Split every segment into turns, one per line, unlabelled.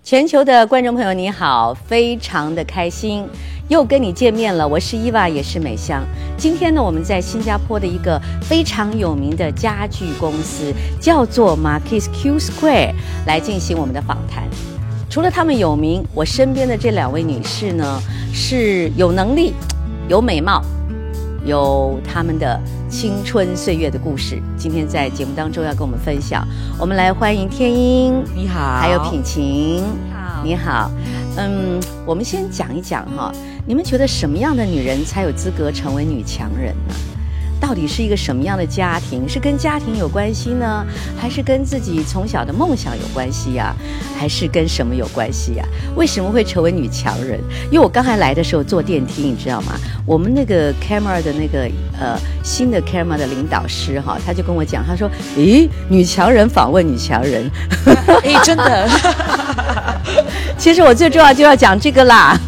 全球的观众朋友你好，非常的开心又跟你见面了，我是伊娃，也是美香。今天呢，我们在新加坡的一个非常有名的家具公司，叫做 Marquis Q Square 来进行我们的访谈。除了他们有名，我身边的这两位女士呢，是有能力、有美貌、有他们的青春岁月的故事。今天在节目当中要跟我们分享，我们来欢迎天英，
你好，
还有品晴，
好，
你好。我们先讲一讲哈，你们觉得什么样的女人才有资格成为女强人呢？到底是一个什么样的家庭？是跟家庭有关系呢，还是跟自己从小的梦想有关系呀？还是跟什么有关系呀？为什么会成为女强人？因为我刚才来的时候坐电梯，你知道吗？我们那个 camera 的那个新的 camera 的领导师哈，他就跟我讲，他说：“咦，女强人访问女强人。”
哎，真的。
其实我最重要就要讲这个啦。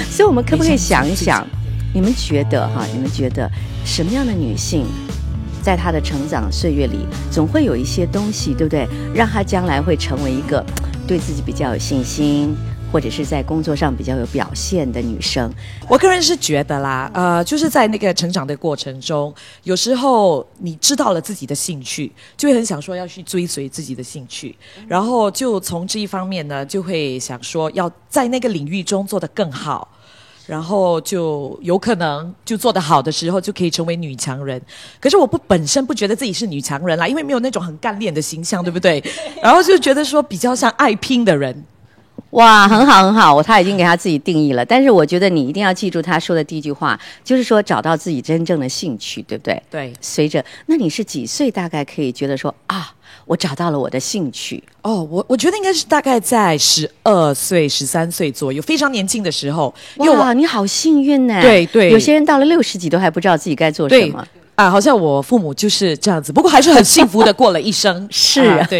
所以我们可不可以想一想？你们觉得什么样的女性在她的成长岁月里总会有一些东西，对不对，让她将来会成为一个对自己比较有信心，或者是在工作上比较有表现的女生？
我个人是觉得啦，就是在那个成长的过程中，有时候你知道了自己的兴趣，就会很想说要去追随自己的兴趣，然后就从这一方面呢，就会想说要在那个领域中做得更好，然后就有可能就做得好的时候就可以成为女强人。可是我本身不觉得自己是女强人啦，因为没有那种很干练的形象，对不对？然后就觉得说比较像爱拼的人。
哇，很好很好，他已经给他自己定义了。但是我觉得你一定要记住他说的第一句话，就是说找到自己真正的兴趣，对不对？
对。
随着，那你是几岁大概可以觉得说啊，我找到了我的兴趣？
哦，我觉得应该是大概在12岁、13岁左右，非常年轻的时候。
哇，你好幸运呢！
对对，
有些人到了60几都还不知道自己该做什么。
好像我父母就是这样子，不过还是很幸福的过了一生。
是啊，
对。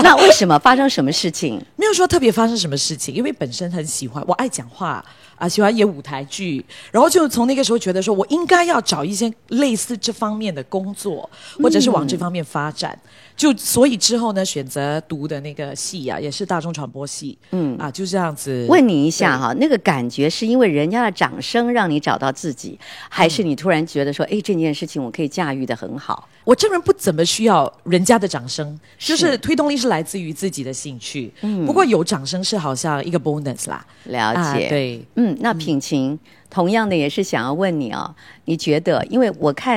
那为什么发生什么事情？
没有说特别发生什么事情，因为本身很喜欢，我爱讲话啊，喜欢演舞台剧，然后就从那个时候觉得说我应该要找一些类似这方面的工作，或者是往这方面发展。就所以之后呢，选择读的那个系啊，也是大众传播系。就这样子。
问你一下哈，那个感觉是因为人家的掌声让你找到自己，还是你突然觉得说，哎，这件事情我可以驾驭得很好？
我这人不怎么需要人家的掌声，就是推动力是来自于自己的兴趣。不过有掌声是好像一个 bonus 啦。
了解。
对。
那品晴。同样的也是想要问你哦，你觉得，因为我看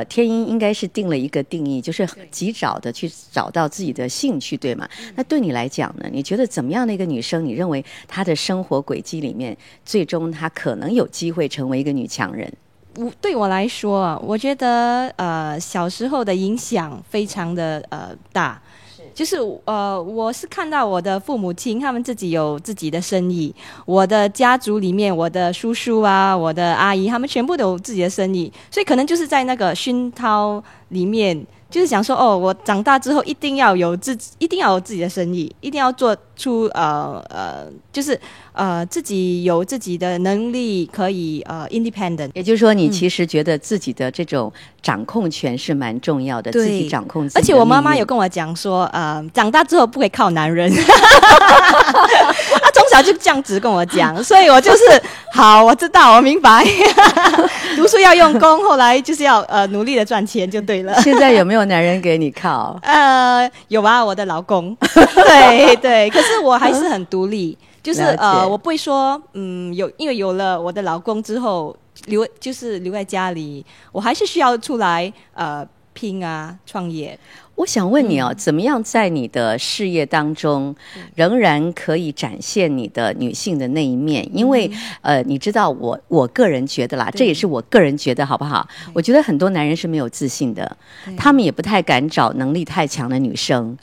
天英应该是定了一个定义，就是及早的去找到自己的兴趣，对吗？那对你来讲呢，你觉得怎么样的一个女生，你认为她的生活轨迹里面，最终她可能有机会成为一个女强人？
对我来说，我觉得小时候的影响非常的大。就是我是看到我的父母亲他们自己有自己的生意，我的家族里面我的叔叔啊，我的阿姨他们全部都有自己的生意，所以可能就是在那个熏陶里面，就是想说我长大之后一定要有自己的生意，一定要做出就是自己有自己的能力，可以independent。
也就是说，你其实觉得自己的这种掌控权是蛮重要的，自己掌控自己的命运。
而且我妈妈有跟我讲说，长大之后不可以靠男人。她从小就这样子跟我讲，所以我就是好，我知道，我明白。读书要用功，后来就是要努力的赚钱就对了。
现在有没有男人给你靠？
有啊，我的老公。对对，可是我还是很独立。就是我不会说因为有了我的老公之后留在家里，我还是需要出来拼啊创业。
我想问你怎么样在你的事业当中仍然可以展现你的女性的那一面？因为你知道我个人觉得啦，这也是我个人觉得好不好？我觉得很多男人是没有自信的，他们也不太敢找能力太强的女生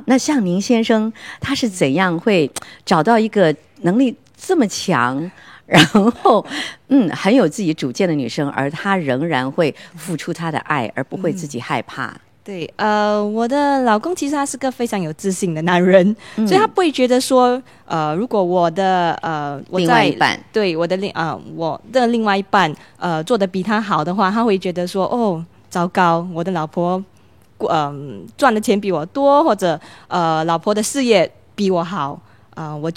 那像您先生他是怎样会找到一个能力这么强，然后很有自己主见的女生，而她仍然会付出她的爱，而不会自己害怕？
对，我的老公其实他是个非常有自信的男人，所以他不会觉得说，如果我的
另外一半
对我的另外一半做得比他好的话，他会觉得说，糟糕，我的老婆赚的钱比我多，或者老婆的事业比我好，我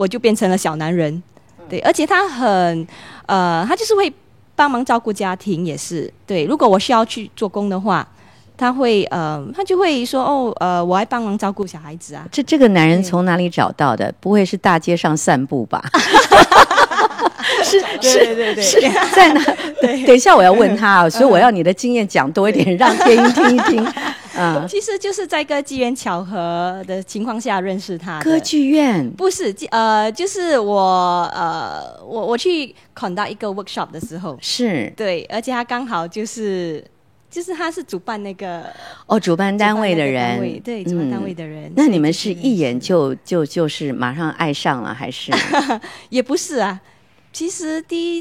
就变成了小男人。对，而且他他就是会帮忙照顾家庭，也是对。如果我需要去做工的话，他就会说我还帮忙照顾小孩子啊。
这个男人从哪里找到的？不会是大街上散步吧？
对，
在哪？对，等一下我要问他，所以我要你的经验讲多一点，让天音听一听。
其实就是在个机缘巧合的情况下认识他的。
歌剧院
不是就是我去 conduct 一个 workshop 的时候，
是
对，而且他刚好就是他是主办那个
主办单位的人，
对，主办单位的人。
那你们是一眼就是马上爱上了，还是？
也不是啊，其实第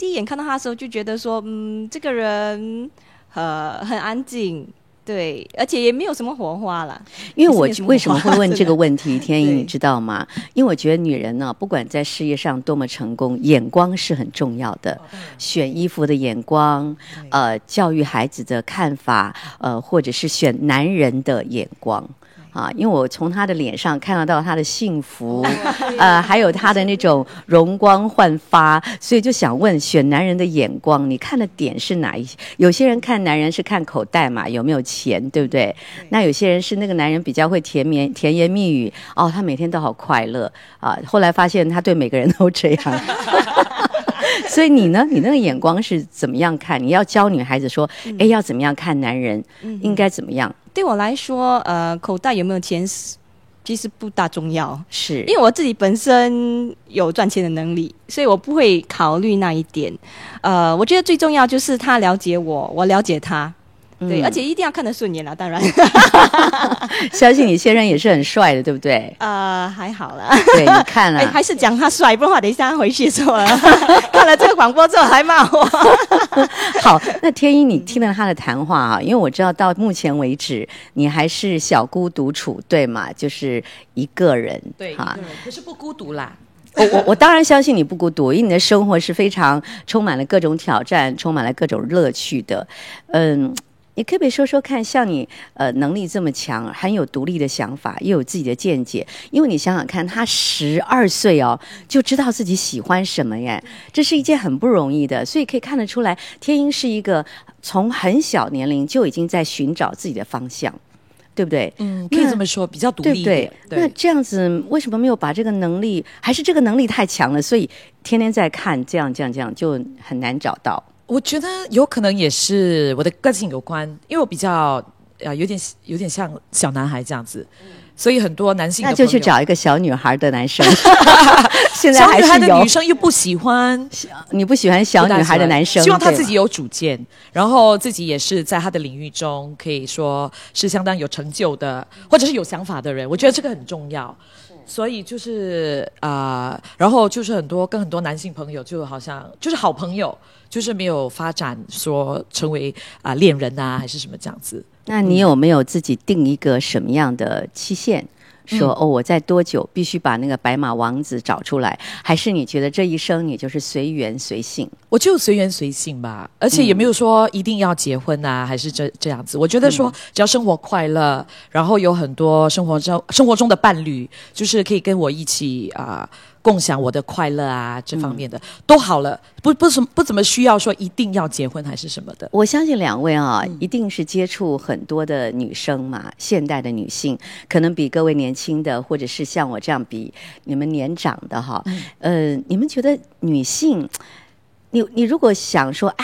一眼看到他的时候就觉得说，这个人很安静。对，而且也没有什么火花了。
因为我为什么会问这个问题，天音你知道吗？因为我觉得女人呢，不管在事业上多么成功，眼光是很重要的。选衣服的眼光，教育孩子的看法，或者是选男人的眼光。因为我从他的脸上看到他的幸福，还有他的那种容光焕发，所以就想问，选男人的眼光，你看的点是哪一些？有些人看男人是看口袋嘛，有没有钱，对不对？那有些人是那个男人比较会甜言蜜语，他每天都好快乐啊。后来发现他对每个人都这样。所以你呢？你那个眼光是怎么样看？你要教女孩子说，要怎么样看男人，应该怎么样？
对我来说，口袋有没有钱其实不大重要，
是
因为我自己本身有赚钱的能力，所以我不会考虑那一点。我觉得最重要就是他了解我，我了解他。对，而且一定要看得顺眼啦，当然。
相信你先生也是很帅的，对不对？
还好啦。
对，你看了，
还是讲他帅，不然的话等一下回去说了，看了这个广播之后还骂我。
好，那天音，你听了他的谈话啊，因为我知道到目前为止你还是小孤独处，对吗？就是一个人，
对，一个人，可是不孤独啦。
我当然相信你不孤独，因为你的生活是非常充满了各种挑战，充满了各种乐趣的。你可不可以说说看，像你能力这么强，很有独立的想法，又有自己的见解？因为你想想看，他12岁就知道自己喜欢什么耶，这是一件很不容易的。所以可以看得出来，天音是一个从很小年龄就已经在寻找自己的方向，对不对？
可以这么说，比较独立一点。
对，那这样子为什么没有把这个能力，还是这个能力太强了，所以天天在看这样就很难找到？
我觉得有可能也是我的个性有关，因为我比较有点像小男孩这样子，所以很多男性的
那就去找一个小女孩的男生。现在还是有
小女孩的女生又不喜欢，
你不喜欢小女孩的男生，
希望他自己有主见，然后自己也是在他的领域中可以说是相当有成就的，或者是有想法的人。我觉得这个很重要。所以就是然后就是跟很多男性朋友就好像就是好朋友，就是没有发展说成为恋人啊还是什么这样子。
那你有没有自己定一个什么样的期限？说我在多久必须把那个白马王子找出来？还是你觉得这一生你就是随缘随性？
我就随缘随性吧，而且也没有说一定要结婚啊，还是这样子。我觉得说只要生活快乐，然后有很多生活中的伴侣，就是可以跟我一起共享我的快乐啊，这方面的都好了，不怎么需要说一定要结婚还是什么的。
我相信两位一定是接触很多的女生嘛，现代的女性可能比各位年轻的，或者是像我这样比你们年长的你们觉得女性，你如果想说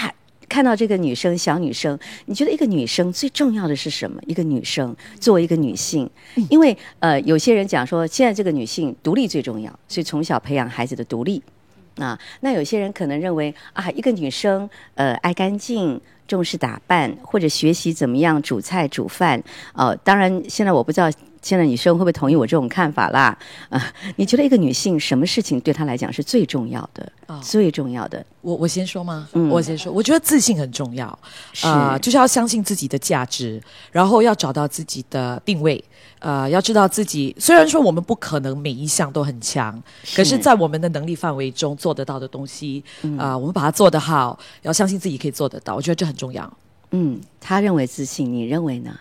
看到这个女生，小女生，你觉得一个女生最重要的是什么？一个女生作为一个女性，因为有些人讲说，现在这个女性独立最重要，所以从小培养孩子的独立。那有些人可能认为一个女生爱干净，重视打扮，或者学习怎么样煮菜煮饭。当然现在我不知道现在女生会不会同意我这种看法啦。你觉得一个女性什么事情对她来讲是最重要的？最重要的，
我先说吗？我先说，我觉得自信很重要，就是要相信自己的价值，然后要找到自己的定位，要知道自己，虽然说我们不可能每一项都很强，可是在我们的能力范围中做得到的东西，我们把它做得好，要相信自己可以做得到，我觉得这很重要。
他认为自信，你认为呢？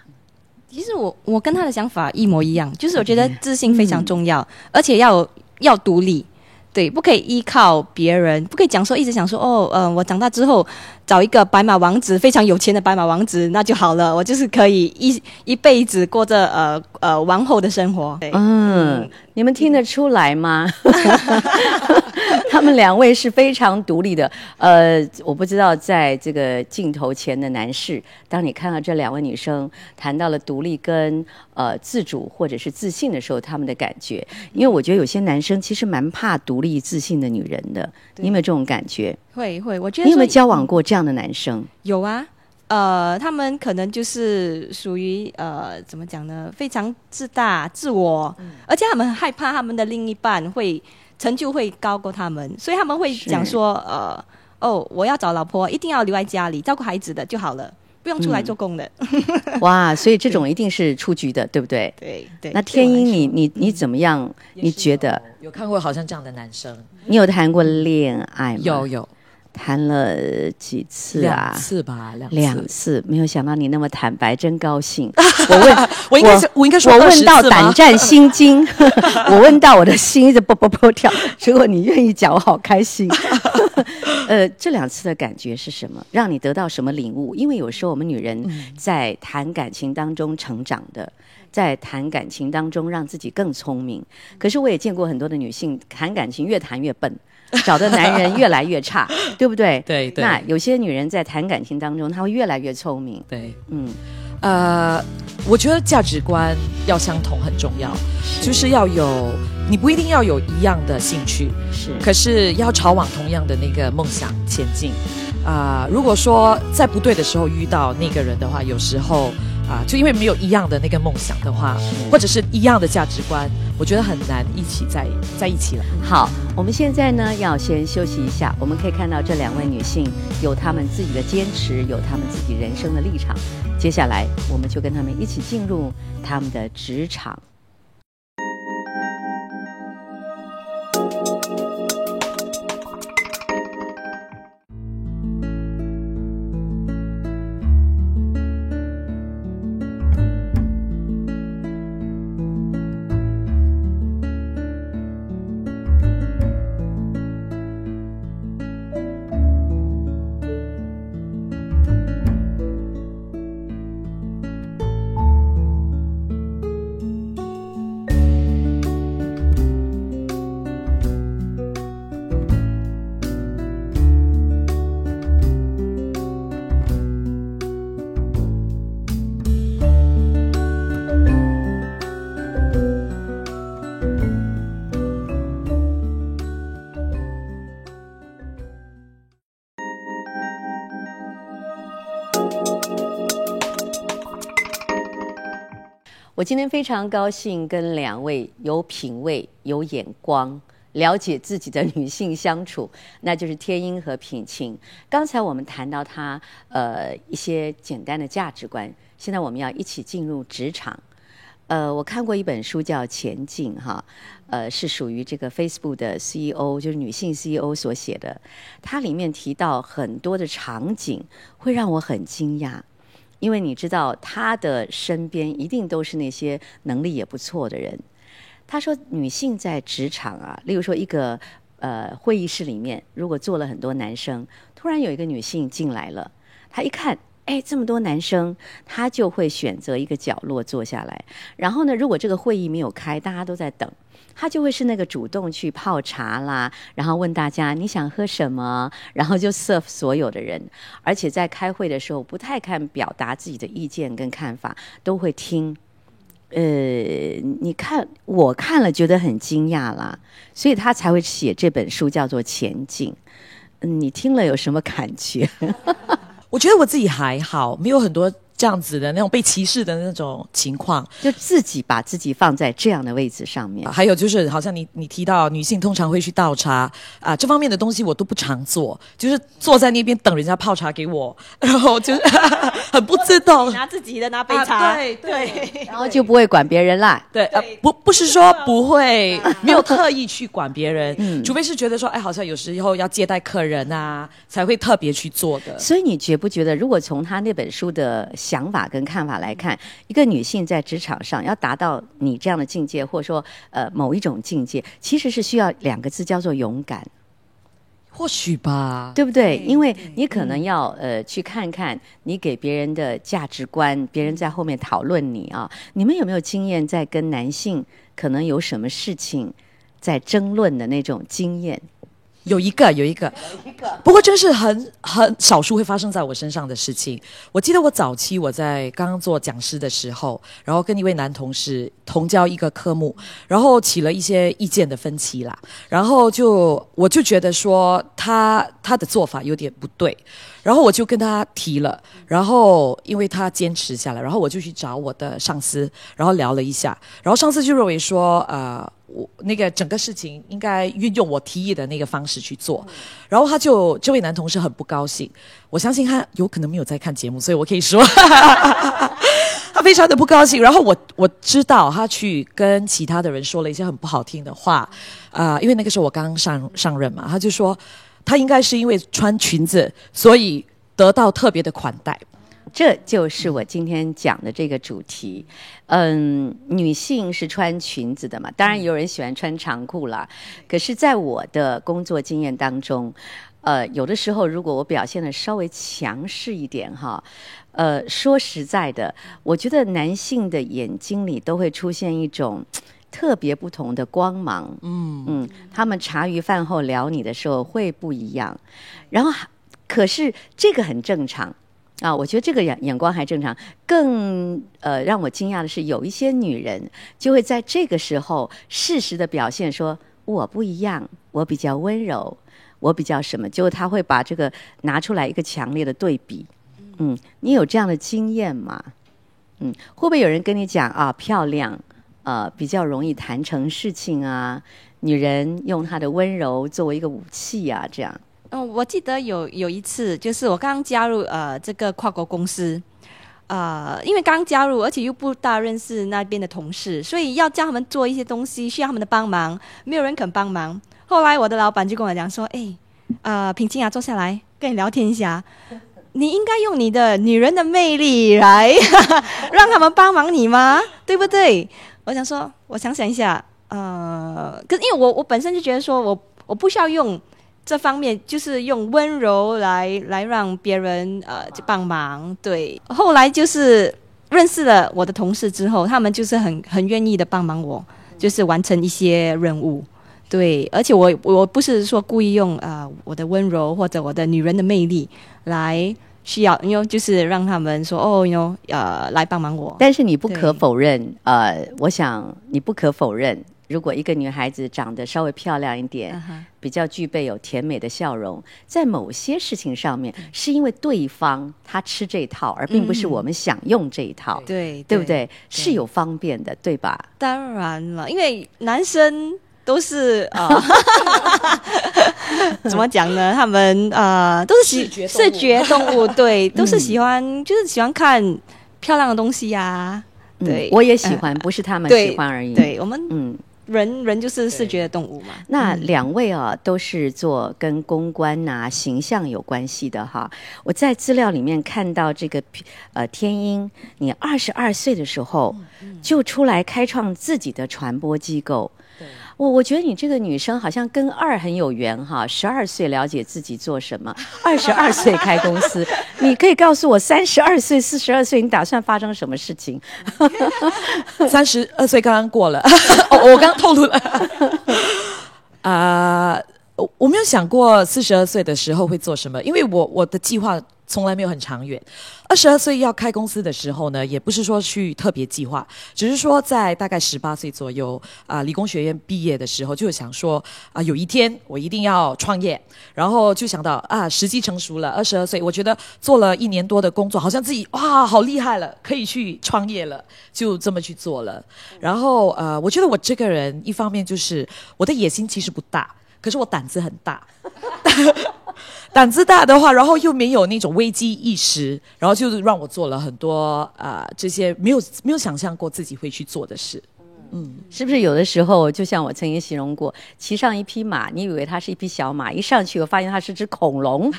其实我跟他的想法一模一样，就是我觉得自信非常重要，而且要独立。对，不可以依靠别人，不可以一直讲说我长大之后找一个白马王子，非常有钱的白马王子，那就好了，我就是可以一辈子过着王后的生活。
你们听得出来吗？他们两位是非常独立的。我不知道在这个镜头前的男士，当你看到这两位女生谈到了独立跟自主或者是自信的时候，他们的感觉，因为我觉得有些男生其实蛮怕独立自信的女人的，你有没有这种感觉？
会，我觉得
你有没有交往过这样的男生？
有啊。他们可能就是属于怎么讲呢？非常自大、自我，而且他们很害怕他们的另一半成就会高过他们，所以他们会讲说我要找老婆，一定要留在家里照顾孩子的就好了，不用出来做工的。
哇，所以这种一定是出局的，对不对？
对。
那天英，你怎么样？你觉得
有看过好像这样的男生？
你有谈过恋爱吗？
有。
谈了几次啊
？2次吧，2
次。没有想到你那么坦白，真高兴。
我应该说
我问到胆战心惊，我问到我的心一直啵跳。结果你愿意讲，我好开心。这2次的感觉是什么？让你得到什么领悟？因为有时候我们女人在谈感情当中成长的，在谈感情当中让自己更聪明。可是我也见过很多的女性谈感情越谈越笨。找的男人越来越差，对不对？
对。
那有些女人在谈感情当中，她会越来越聪明。
对，我觉得价值观要相同很重要，就是要有，你不一定要有一样的兴趣，可是要朝往同样的那个梦想前进。如果说在不对的时候遇到那个人的话，有时候就因为没有一样的那个梦想的话，或者是一样的价值观，我觉得很难一起在一起了。
好，我们现在呢要先休息一下。我们可以看到这2位女性有她们自己的坚持，有她们自己人生的立场。接下来我们就跟她们一起进入她们的职场。我今天非常高兴跟2位有品味、有眼光、了解自己的女性相处，那就是天英和品晴。刚才我们谈到她一些简单的价值观，现在我们要一起进入职场。我看过一本书叫《前进》哈，是属于这个 Facebook 的 CEO， 就是女性 CEO 所写的。它里面提到很多的场景，会让我很惊讶。因为你知道他的身边一定都是那些能力也不错的人。他说女性在职场啊，例如说一个会议室里面，如果坐了很多男生，突然有一个女性进来了，她一看这么多男生，她就会选择一个角落坐下来。然后呢，如果这个会议没有开，大家都在等，他就会是那个主动去泡茶啦，然后问大家你想喝什么，然后就 serve 所有的人。而且在开会的时候不太看表达自己的意见跟看法，都会听。你看我看了觉得很惊讶啦，所以他才会写这本书叫做《前进》。你听了有什么感觉？
我觉得我自己还好，没有很多这样子的那种被歧视的那种情况，
就自己把自己放在这样的位置上面。
还有就是好像你提到女性通常会去倒茶这方面的东西我都不常做，就是坐在那边等人家泡茶给我，然后就是很不自动
拿自己的那杯茶，
对，
然后就不会管别人啦。
对，不是说不会，没有特意去管别人，除非是觉得说好像有时候要接待客人才会特别去做的。
所以你觉不觉得，如果从他那本书的想法跟看法来看，一个女性在职场上要达到你这样的境界，或者说某一种境界，其实是需要2个字叫做勇敢。
或许吧，
对不对？因为你可能要去看看你给别人的价值观，别人在后面讨论你啊。你们有没有经验在跟男性可能有什么事情在争论的那种经验？
有一个，不过真是很少数会发生在我身上的事情。我记得我早期我在刚刚做讲师的时候，然后跟一位男同事同教一个科目，然后起了一些意见的分歧啦。然后我就觉得说他的做法有点不对，然后我就跟他提了，然后因为他坚持下来，然后我就去找我的上司，然后聊了一下，然后上司就认为说我那个整个事情应该运用我提议的那个方式去做，然后这位男同事很不高兴，我相信他有可能没有在看节目，所以我可以说他非常的不高兴，然后我知道他去跟其他的人说了一些很不好听的话，因为那个时候我刚上任嘛，他就说他应该是因为穿裙子，所以得到特别的款待。
这就是我今天讲的这个主题。女性是穿裙子的嘛，当然有人喜欢穿长裤啦。可是在我的工作经验当中，有的时候如果我表现的稍微强势一点哈，说实在的，我觉得男性的眼睛里都会出现一种特别不同的光芒。他们茶余饭后聊你的时候会不一样，然后可是这个很正常。我觉得这个眼光还正常。更让我惊讶的是，有一些女人就会在这个时候适时的表现说我不一样，我比较温柔，我比较什么，就她会把这个拿出来一个强烈的对比。你有这样的经验吗？会不会有人跟你讲漂亮比较容易谈成事情啊，女人用她的温柔作为一个武器啊，这样？
我记得有一次，就是我刚加入这个跨国公司，因为刚加入，而且又不大认识那边的同事，所以要叫他们做一些东西，需要他们的帮忙，没有人肯帮忙。后来我的老板就跟我讲说：“平静坐下来跟你聊天一下，你应该用你的女人的魅力来让他们帮忙你吗？对不对？”我想说，我想想一下，可是因为我本身就觉得说我不需要用这方面，就是用温柔来让别人帮忙。对，后来就是认识了我的同事之后，他们就是很愿意的帮忙我，就是完成一些任务。对，而且我不是说故意用我的温柔或者我的女人的魅力来需要，就是让他们说来帮忙我。
但是你不可否认，我想你不可否认，如果一个女孩子长得稍微漂亮一点，比较具备有甜美的笑容，在某些事情上面，是因为对方他吃这一套，而并不是我们想用这一套，
对
不对？是有方便的，对吧？
当然了，因为男生都是怎么讲呢？他们都是视觉动物，对，都是喜欢就是喜欢看漂亮的东西呀。对，
我也喜欢，不是他们喜欢而已。
对，我们人就是视觉的动物嘛。
那2位都是做跟公关形象有关系的哈。我在资料里面看到这个天音，你22岁的时候就出来开创自己的传播机构。我觉得你这个女生好像跟2很有缘哈，12岁了解自己做什么，22岁开公司。你可以告诉我32岁、42岁你打算发生什么事情
？32岁刚刚过了，我刚透露了。我没有想过42岁的时候会做什么，因为我的计划从来没有很长远。22岁要开公司的时候呢，也不是说去特别计划，只是说在大概18岁左右理工学院毕业的时候，就想说有一天我一定要创业，然后就想到时机成熟了，22岁，我觉得做了1年多的工作，好像自己好厉害了，可以去创业了，就这么去做了。然后我觉得我这个人一方面就是我的野心其实不大，可是我胆子很大。胆子大的话，然后又没有那种危机意识，然后就让我做了很多这些没有想象过自己会去做的事。
是不是有的时候，就像我曾经形容过，骑上一匹马，你以为它是一匹小马，一上去我发现它是只恐龙，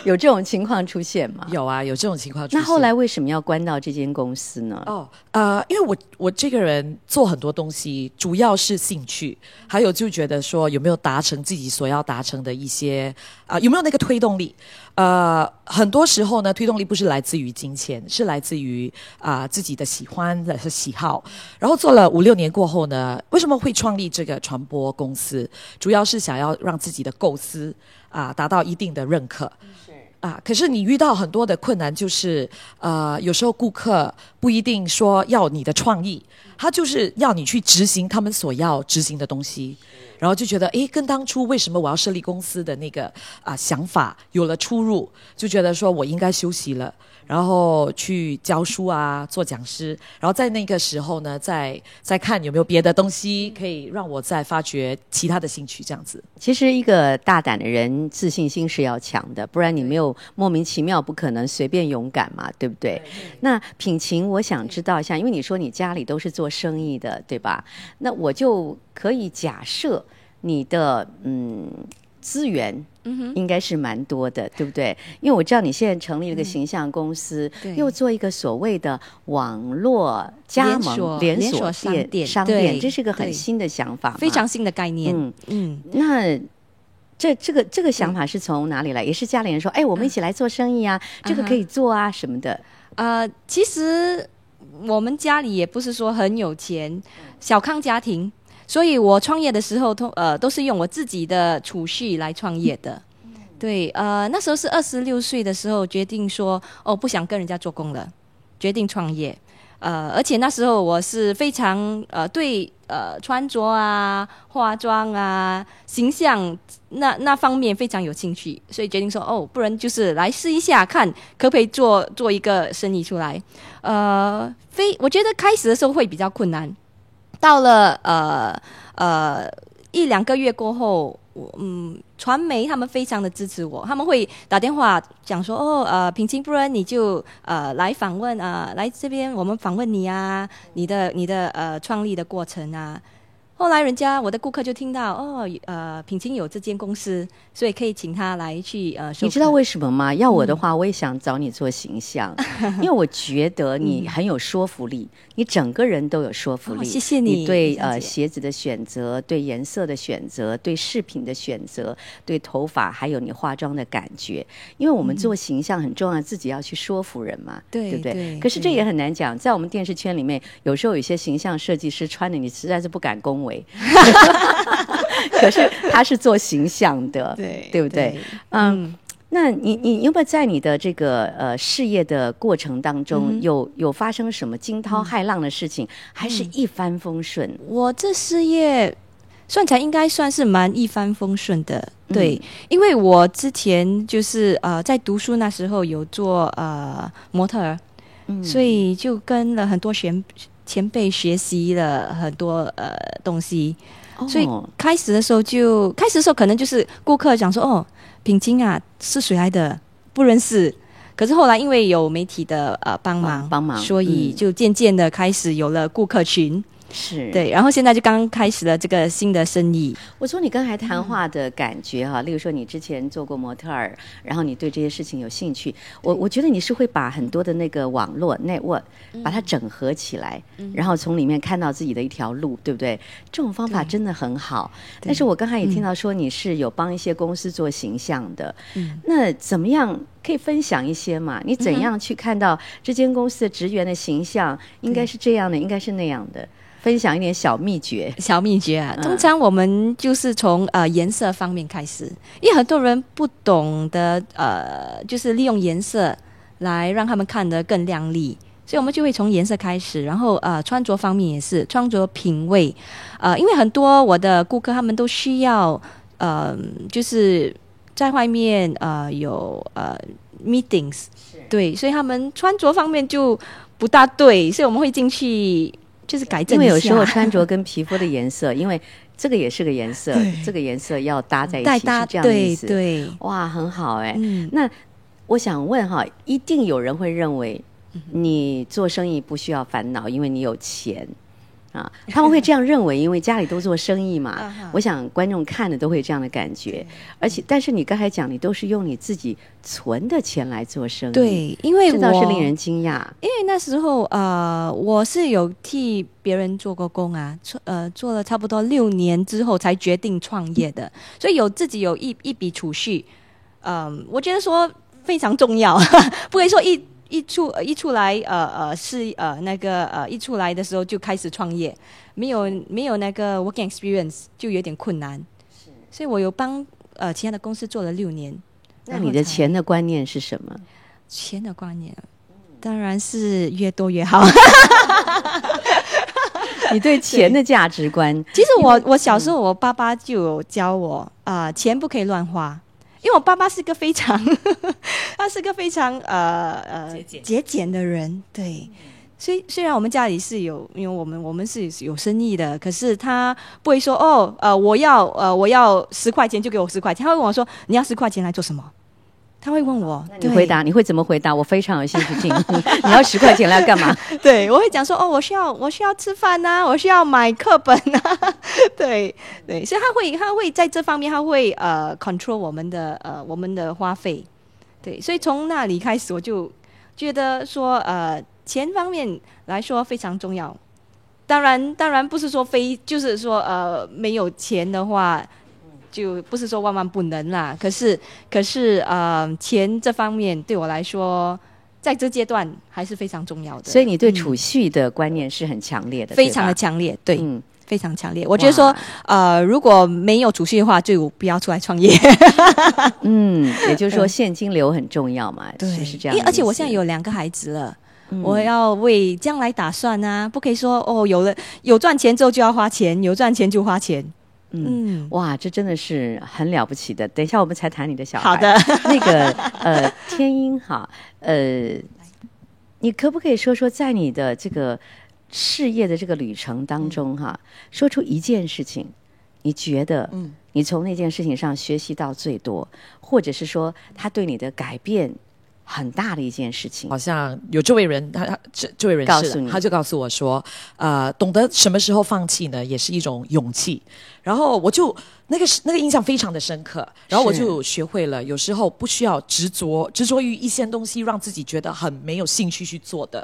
有这种情况出现吗？
有啊，有这种情况出现。
那后来为什么要关到这间公司呢？
因为我这个人做很多东西，主要是兴趣，还有就觉得说有没有达成自己所要达成的一些有没有那个推动力。很多时候呢，推动力不是来自于金钱，是来自于自己的喜欢的喜好。然后做了5-6年过后呢，为什么会创立这个传播公司？主要是想要让自己的构思达到一定的认可。可是你遇到很多的困难，就是有时候顾客不一定说要你的创意，他就是要你去执行他们所要执行的东西。然后就觉得跟当初为什么我要设立公司的那个想法有了出入，就觉得说我应该休息了，然后去教书做讲师，然后在那个时候呢，再看有没有别的东西可以让我再发掘其他的兴趣，这样子。
其实一个大胆的人，自信心是要强的，不然你没有莫名其妙，不可能随便勇敢嘛，对不对？那品晴，我想知道一下，因为你说你家里都是做生意的，对吧？那我就可以假设你的资源应该是蛮多的，对不对？因为我知道你现在成立了一个形象公司，又做一个所谓的网络加盟连锁商店，这是个很新的想法，
非常新的概念。
那这个想法是从哪里来？也是家里人说，我们一起来做生意啊，这个可以做啊什么的。
其实我们家里也不是说很有钱，小康家庭。所以我创业的时候都是用我自己的储蓄来创业的。对，那时候是26岁的时候决定说不想跟人家做工了，决定创业。而且那时候我是非常对穿着化妆形象那方面非常有兴趣，所以决定说不然就是来试一下看可不可以做一个生意出来。我觉得开始的时候会比较困难。到了1-2个月过后，传媒他们非常的支持我，他们会打电话讲说品晴，不然你就来访问来这边我们访问你你的创立的过程后来我的顾客就听到品晴有这间公司，所以可以请他来去
你知道为什么吗？要我的话，我也想找你做形象，因为我觉得你很有说服力，你整个人都有说服力。
谢谢你。
你对鞋子的选择，对颜色的选择，对饰品的选择，对头发，还有你化妆的感觉。因为我们做形象很重要，自己要去说服人嘛，对不对？可是这也很难讲，在我们电视圈里面，有时候有些形象设计师穿的你实在是不敢恭维。可是他是做形象的，对不对？那你有没有在你的这个事业的过程当中，有发生什么惊涛骇浪的事情，还是一帆风顺？
我这事业算起来应该算是蛮一帆风顺的，对，因为我之前就是在读书那时候有做模特儿，所以就跟了很多前辈学习了很多东西，所以开始的时候可能就是顾客讲说品晴是谁来的不认识，可是后来因为有媒体的帮忙，所以就渐渐的开始有了顾客群。
是
对，然后现在就刚开始了这个新的生意。
我从你刚才谈话的感觉例如说你之前做过模特儿，然后你对这些事情有兴趣，我觉得你是会把很多的那个网络 network 把它整合起来，然后从里面看到自己的一条路，对不对？这种方法真的很好。但是我刚才也听到说你是有帮一些公司做形象的，那怎么样可以分享一些嘛？你怎样去看到这间公司的职员的形象应该是这样的，应该是那样的？分享一点小秘诀
通常我们就是从颜色方面开始，因为很多人不懂得就是利用颜色来让他们看得更亮丽，所以我们就会从颜色开始，然后穿着方面也是穿着品味，因为很多我的顾客他们都需要就是在外面有meetings， 对，所以他们穿着方面就不大对，所以我们会进去就是改正一下，
因为有时候穿着跟皮肤的颜色，因为这个也是个颜色，这个颜色要搭在一起，是这样的意思。
对，
哇，很好那我想问一定有人会认为你做生意不需要烦恼，因为你有钱。啊，他们会这样认为，因为家里都做生意嘛。
哈
我想观众看的都会这样的感觉，而且，但是你刚才讲，你都是用你自己存的钱来做生意，，
对，因为
这倒是令人惊讶。
因为那时候我是有替别人做过工啊，做了差不多6年之后才决定创业的，所以自己有一笔储蓄，我觉得说非常重要，不可以说一出来一出来的时候就开始创业，没有那个 working experience 就有点困难，是，所以我有帮其他的公司做了6年。
那你的钱的观念是什么？
钱的观念，当然是越多越好。
你对钱的价值观？
其实我小时候，我爸爸就有教我钱不可以乱花，因为我爸爸是个非常他是个非常节俭的人，对。所以虽然我们家里是有，因为我们是有生意的，可是他不会说我要10块钱就给我10块钱，他会问我说你要10块钱来做什么？他会问我，
那你回答，你会怎么回答？我非常有兴趣听。你要10块钱来干嘛？
对，我会讲说我需要吃饭啊，我需要买课本啊，对，所以他会在这方面他会control 我们的花费，对，所以从那里开始我就觉得说钱方面来说非常重要。当然不是说就是说没有钱的话。就不是说万万不能啦，可是钱这方面对我来说，在这阶段还是非常重要的。
所以你对储蓄的观念是很强烈的，
非常的强烈，对，非常强烈。我觉得说，如果没有储蓄的话，就不要出来创业。
也就是说现金流很重要嘛，
对，
是这样。
而且我现在有2个孩子了。我要为将来打算啊，不可以说有赚钱之后就要花钱，有赚钱就花钱。
哇，这真的是很了不起的。等一下我们才谈你的小孩。
好的，
那个天英哈，你可不可以说说在你的这个事业的这个旅程当中哈，说出一件事情，你觉得你从那件事情上学习到最多，或者是说他对你的改变很大的一件事情？
好像有这位人，这位人士，他就告诉我说，懂得什么时候放弃呢，也是一种勇气。然后我就那个印象非常的深刻，然后我就学会了，有时候不需要执着于一些东西，让自己觉得很没有兴趣去做的。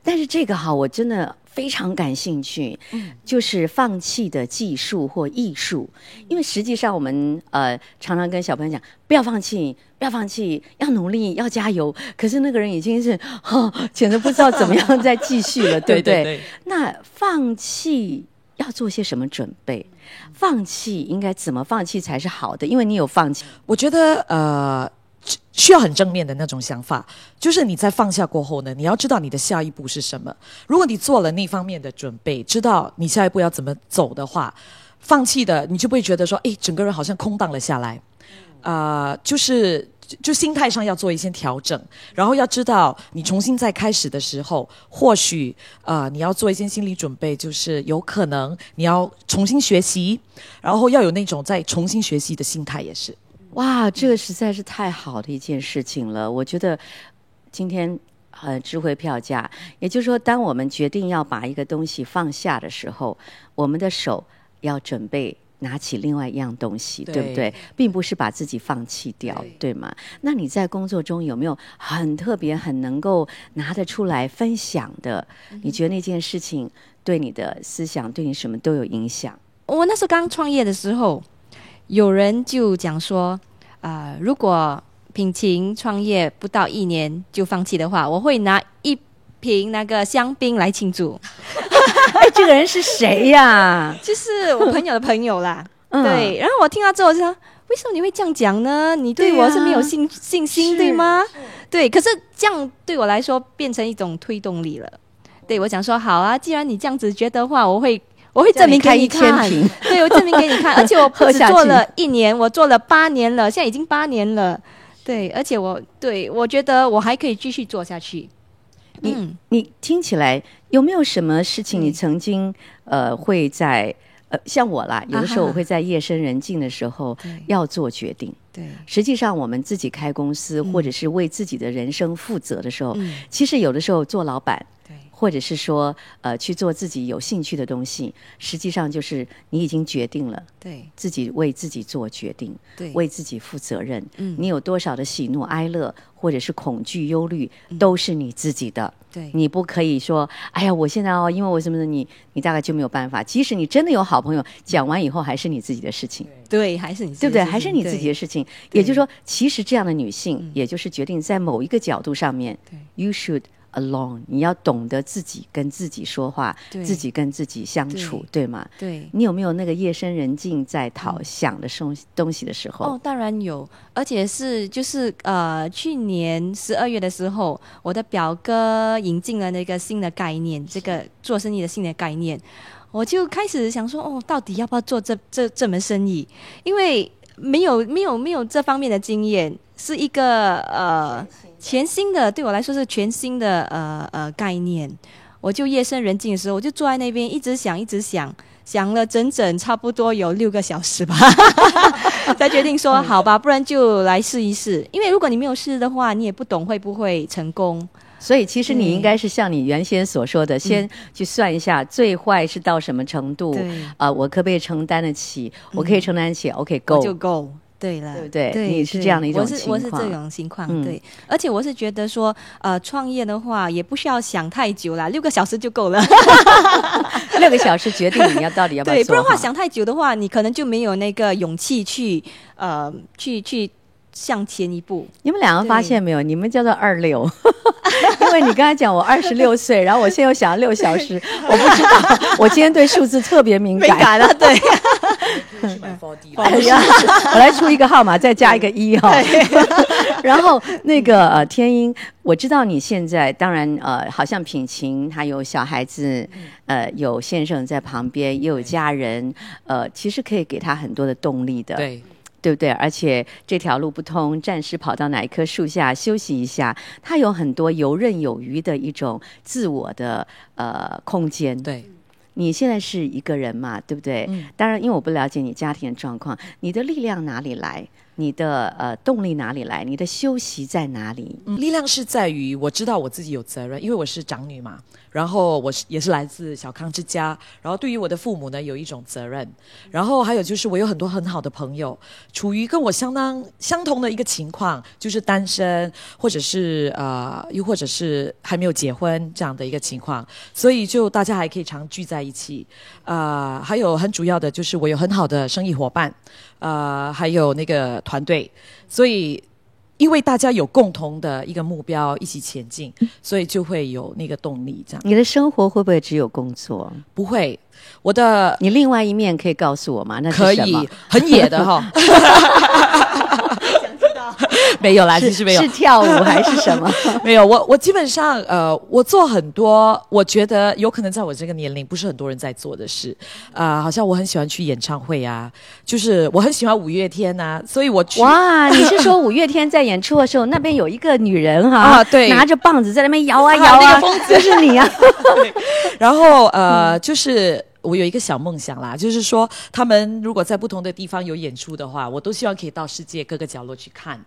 但是这个哈，我真的非常感兴趣，就是放弃的技术或艺术。因为实际上我们常常跟小朋友讲，不要放弃，要努力，要加油。可是那个人已经是简直不知道怎么样再继续了，对不对？
对。
那放弃要做些什么准备？放弃应该怎么放弃才是好的？因为你有放弃，
我觉得需要很正面的那种想法，就是你在放下过后呢，你要知道你的下一步是什么。如果你做了那方面的准备，知道你下一步要怎么走的话，放弃的你就不会觉得说，整个人好像空荡了下来。就心态上要做一些调整，然后要知道你重新再开始的时候，或许你要做一些心理准备，就是有可能你要重新学习，然后要有那种再重新学习的心态也是。
哇，这个实在是太好的一件事情了。我觉得今天智慧票价，也就是说当我们决定要把一个东西放下的时候，我们的手要准备拿起另外一样东西， 对不对？并不是把自己放弃掉， 对吗？那你在工作中有没有很特别很能够拿得出来分享的，你觉得那件事情对你的思想对你什么都有影响？
我那时候刚创业的时候，有人就讲说如果品晴创业不到1年就放弃的话，我会拿1瓶那个香槟来庆祝。
这个人是谁呀？
就是我朋友的朋友啦。对，然后我听到之后就说，为什么你会这样讲呢？你对我是没有信心，对吗？对，可是这样对我来说变成一种推动力了。对，我想说好啊，既然你这样子觉得的话，我会证明给你看。对，我证明给你看。而且我不只做了1年，我做了8年了，现在已经8年了。对，而且我觉得我还可以继续做下去。
你听起来有没有什么事情你曾经会在像我啦，有的时候我会在夜深人静的时候要做决定。
对，
实际上我们自己开公司或者是为自己的人生负责的时候，其实有的时候做老板或者是说去做自己有兴趣的东西，实际上就是你已经决定了，
对，
自己为自己做决定，
对，
为自己负责任。你有多少的喜怒哀乐，或者是恐惧忧虑，都是你自己的。
对，
你不可以说，哎呀，我现在因为我什么的，你大概就没有办法。即使你真的有好朋友，讲完以后还是你自己的事情，
对，还是你自己
对不对？还是你自己的事情。也就是说，其实这样的女性，也就是决定在某一个角度上面 ，you should alone， 你要懂得自己跟自己说话，自己跟自己相处， 对吗？
对，
你有没有那个夜深人静在想的东西的时候？
当然有，而且是就是去年12月的时候，我的表哥引进了那个新的概念，这个做生意的新的概念，我就开始想说，到底要不要做这门生意？因为没有这方面的经验，是一个全新的，对我来说是全新的概念。我就夜深人静的时候，我就坐在那边一直想了整差不多有6个小时吧，才决定说好吧，不然就来试一试。因为如果你没有试的话，你也不懂会不会成功。
所以其实你应该是像你原先所说的，先去算一下最坏是到什么程度，我可不可以承担得起？我可以承担得起 ，OK， 够
就够。对了，
对不对？你是这样的一种情况，
我是这种情况，对。而且我是觉得说，创业的话也不需要想太久啦，6个小时就够了。
6个小时决定你到底要不要做好，
对，不然的话想太久的话，你可能就没有那个勇气去向前一步。
你们两个发现没有？你们叫做26，因为你刚才讲我26岁，然后我现在又想要6小时，我不知道，我今天对数字特别敏感
了，对。
我来出一个号码，再加一个1哈。然后那个天英，我知道你现在当然好像品晴她有小孩子，有先生在旁边，也有家人，其实可以给她很多的动力的。对不对？而且这条路不通，暂时跑到哪一棵树下休息一下，他有很多游刃有余的一种自我的空间。
对，
你现在是一个人嘛，对不对？当然，因为我不了解你家庭的状况，你的力量哪里来？你的动力哪里来？你的休息在哪里？
力量是在于我知道我自己有责任，因为我是长女嘛，然后也是来自小康之家，然后对于我的父母呢有一种责任，然后还有就是我有很多很好的朋友，处于跟我相同的一个情况，就是单身或者是又或者是还没有结婚这样的一个情况，所以就大家还可以常聚在一起。还有很主要的就是我有很好的生意伙伴，还有那个团队，所以因为大家有共同的一个目标一起前进，所以就会有那个动力这样。
你的生活会不会只有工作？
不会，
你另外一面可以告诉我吗？那是
可
什么？
以，很野的哈。没有啦，其实没有。
是跳舞还是什么？
没有，我基本上我做很多，我觉得有可能在我这个年龄不是很多人在做的事。好像我很喜欢去演唱会啊，就是我很喜欢五月天啊，所以我去。
哇，你是说五月天在演出的时候，那边有一个女人哈，
对，
拿着棒子在那边摇啊摇啊，就是你啊。
然后就是我有一个小梦想啦，就是说他们如果在不同的地方有演出的话，我都希望可以到世界各个角落去看。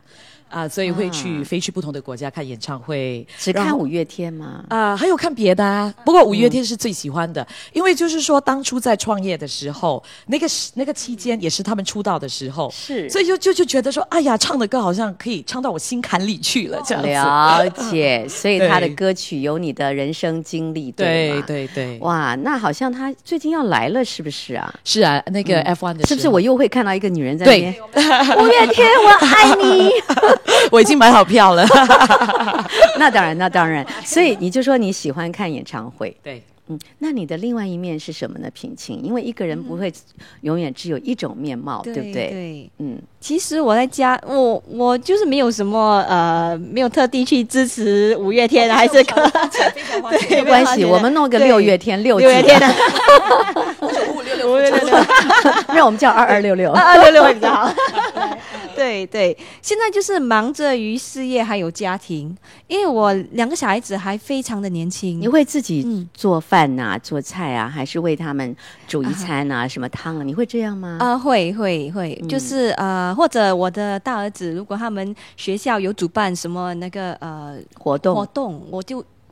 所以会飞去不同的国家看演唱会。
只看五月天吗？
还有看别的啊。不过五月天是最喜欢的，因为就是说当初在创业的时候，那个期间也是他们出道的时候，
是，
所以就觉得说，哎呀，唱的歌好像可以唱到我心坎里去了，这样子。
了解，所以他的歌曲有你的人生经历，对吗？
对对。
哇，那好像他最近要来了，是不是啊？
是啊，那个 F1 的时候，
是不是我又会看到一个女人在那边？五月天，我爱你。
我已经买好票了。
那当然，所以你就说你喜欢看演唱会，
对，
那你的另外一面是什么呢？品晴，因为一个人不会永远只有一种面貌，对不对？
对，其实我在家，我就是没有什么没有特地去支持五月天还是
没关系，我们弄个六月天六
月天的
，5566，让我们叫2266，2266
会比较好。对，现在就是忙着于事业还有家庭，因为我2个小孩子还非常的年轻。
你会自己做饭啊、做菜啊，还是为他们煮一餐啊、什么汤啊？你会这样吗？
会，就是或者我的大儿子，如果他们学校有主办什么那个活动，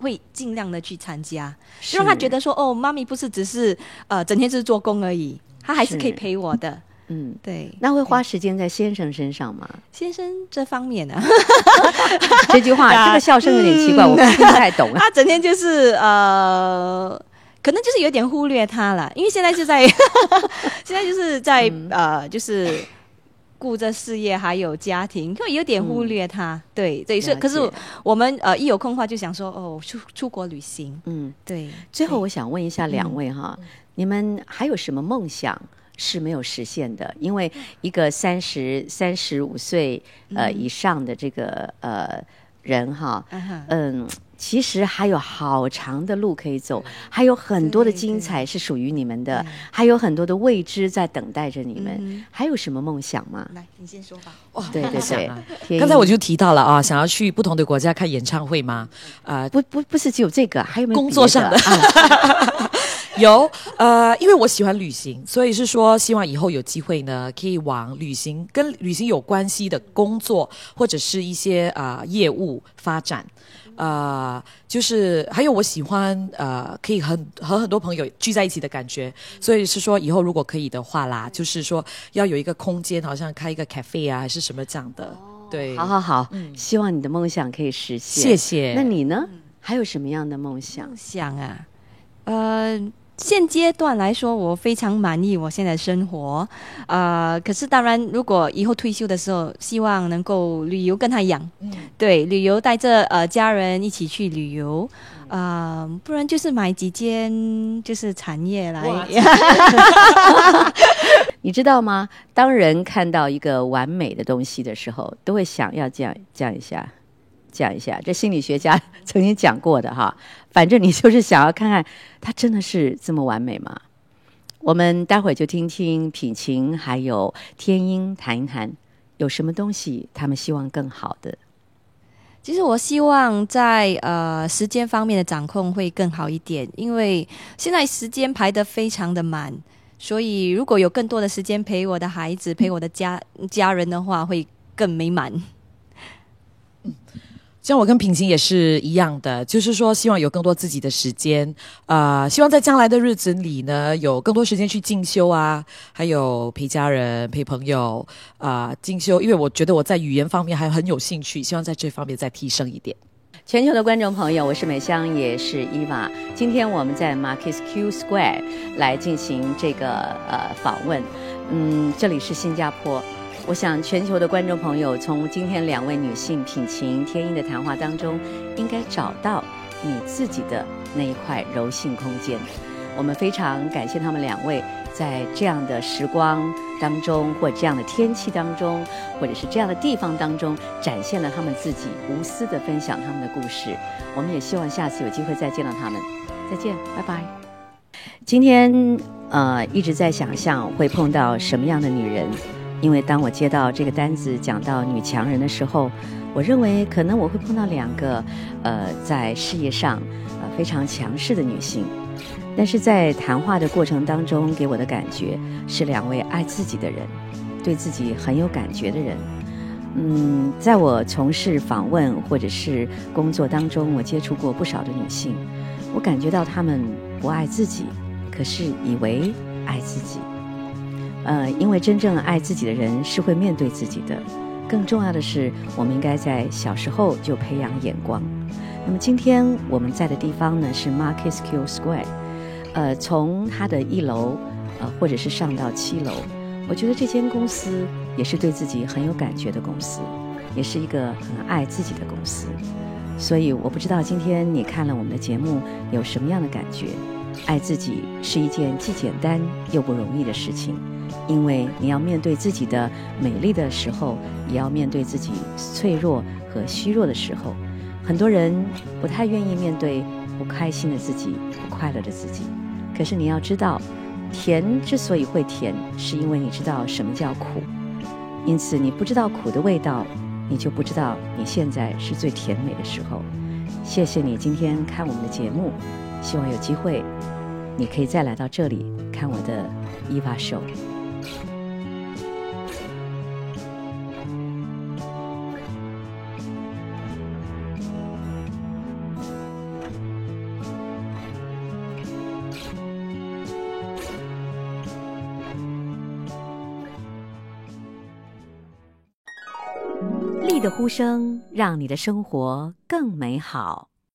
会尽量的去参加，
是
就让他觉得说哦，妈咪不是只是整天就是做工而已，他还是可以陪我的。
嗯，
对。
那会花时间在先生身上吗？
先生这方面呢、
这句话，这个笑声有点奇怪，我听不太懂啊。
他整天就是可能就是有点忽略他了，因为现在就在现在就是在就是顾着事业还有家庭，会有点忽略他。对对，是。可是我们一有空的话就想说哦，出国旅行。嗯，对。
最后我想问一下两位哈，你们还有什么梦想是没有实现的？因为一个35岁以上的这个人哈，其实还有好长的路可以走，还有很多的精彩是属于你们的，还有很多的未知在等待着你们。还有什么梦想吗？
来，你先说吧。
哇，
对对对，
刚才我就提到了啊，想要去不同的国家看演唱会吗？
不是只有这个，还有没有
工作上的？有因为我喜欢旅行，所以是说希望以后有机会呢，可以往跟旅行有关系的工作或者是一些业务发展。就是还有我喜欢可以和很多朋友聚在一起的感觉，所以是说以后如果可以的话啦，就是说要有一个空间，好像开一个 cafe 啊，还是什么这样的。对，
好，希望你的梦想可以实现。
谢谢。
那你呢？还有什么样的梦想？
梦想现阶段来说，我非常满意我现在的生活，可是当然，如果以后退休的时候，希望能够旅游跟他一样，对，旅游带着家人一起去旅游，不然就是买几间就是产业来。
你知道吗？当人看到一个完美的东西的时候，都会想要这样一下。这心理学家曾经讲过的哈，反正你就是想要看看它真的是这么完美吗？我们待会儿就听听品晴还有天音谈一谈，有什么东西他们希望更好的。
其实我希望在时间方面的掌控会更好一点，因为现在时间排得非常的满，所以如果有更多的时间陪我的孩子陪我的家人的话，会更美满。
像我跟品晴也是一样的，就是说希望有更多自己的时间，希望在将来的日子里呢，有更多时间去进修啊，还有陪家人、陪朋友进修，因为我觉得我在语言方面还很有兴趣，希望在这方面再提升一点。
全球的观众朋友，我是美香，也是伊娃。今天我们在 Marquis Q Square 来进行这个访问，这里是新加坡。我想全球的观众朋友从今天两位女性品晴、天音的谈话当中，应该找到你自己的那一块柔性空间。我们非常感谢他们两位在这样的时光当中，或这样的天气当中，或者是这样的地方当中，展现了他们自己无私的分享他们的故事。我们也希望下次有机会再见到他们。再见，拜拜。今天一直在想象会碰到什么样的女人。因为当我接到这个单子讲到女强人的时候，我认为可能我会碰到两个在事业上非常强势的女性，但是在谈话的过程当中给我的感觉是两位爱自己的人，对自己很有感觉的人。在我从事访问或者是工作当中，我接触过不少的女性，我感觉到她们不爱自己，可是以为爱自己。因为真正爱自己的人是会面对自己的，更重要的是我们应该在小时候就培养眼光。那么今天我们在的地方呢是 Marquis Q Square， 从它的1楼或者是上到7楼，我觉得这间公司也是对自己很有感觉的公司，也是一个很爱自己的公司。所以我不知道今天你看了我们的节目有什么样的感觉。爱自己是一件既简单又不容易的事情，因为你要面对自己的美丽的时候，也要面对自己脆弱和虚弱的时候。很多人不太愿意面对不开心的自己，不快乐的自己。可是你要知道，甜之所以会甜，是因为你知道什么叫苦。因此你不知道苦的味道，你就不知道你现在是最甜美的时候。谢谢你今天看我们的节目，希望有机会你可以再来到这里看我的Eva Show。的呼声，让你的生活更美好。